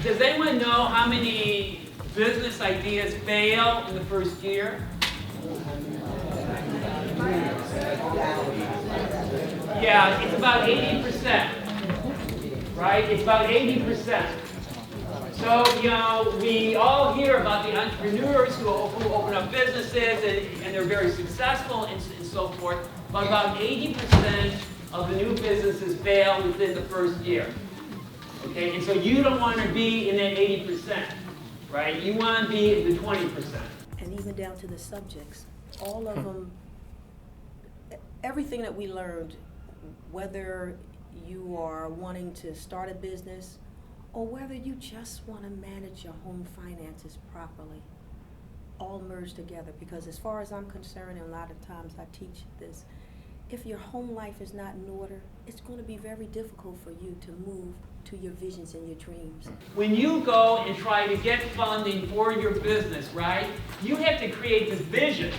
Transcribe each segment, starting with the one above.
Does anyone know how many business ideas fail in the first year? Yeah, it's about 80%, right? It's about 80%. So, we all hear about the entrepreneurs who open up businesses and they're very successful and so forth, but about 80% of the new businesses fail within the first year. Okay, and so you don't want to be in that 80%, right? You want to be in the 20%. And even down to the subjects, all of them, everything that we learned, whether you are wanting to start a business or whether you just want to manage your home finances properly, all merge together. Because as far as I'm concerned, and a lot of times I teach this, if your home life is not in order, it's going to be very difficult for you to move to your visions and your dreams. When you go and try to get funding for your business, right, you have to create this vision,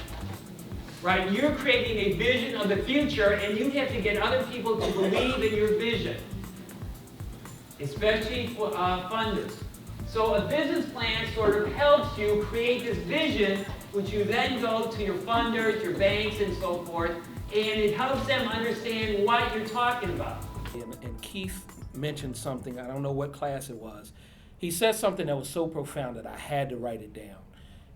right? You're creating a vision of the future, and you have to get other people to believe in your vision, especially for funders. So a business plan sort of helps you create this vision, which you then go to your funders, your banks, and so forth, and it helps them understand what you're talking about. And Keith mentioned something, I don't know what class it was. He said something that was so profound that I had to write it down.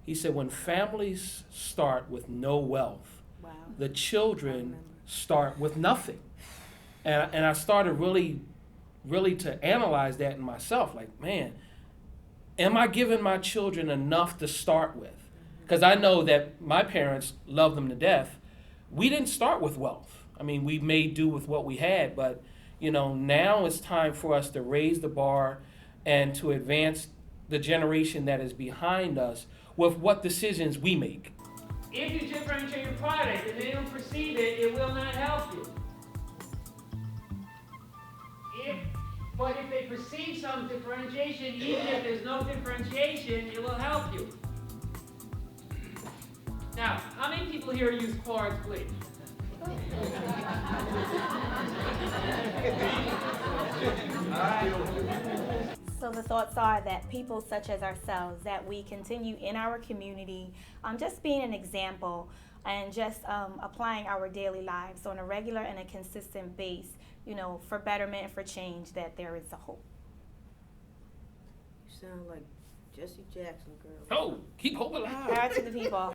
He said, when families start with no wealth, Wow. the children start with nothing. And I started really to analyze that in myself. Like, man, am I giving my children enough to start with? Because I know that my parents loved them to death. We didn't start with wealth. I mean, we made do with what we had, but now it's time for us to raise the bar and to advance the generation that is behind us with what decisions we make. If you differentiate your product and they don't perceive it, it will not help you. But if they perceive some differentiation, even if there's no differentiation, it will help you. Now, how many people here use cards, please? So the thoughts are that people such as ourselves, that we continue in our community, just being an example and just applying our daily lives on a regular and a consistent base, for betterment and for change, that there is a hope. You sound like Jesse Jackson, girl. Oh, keep hope alive. Power to the people.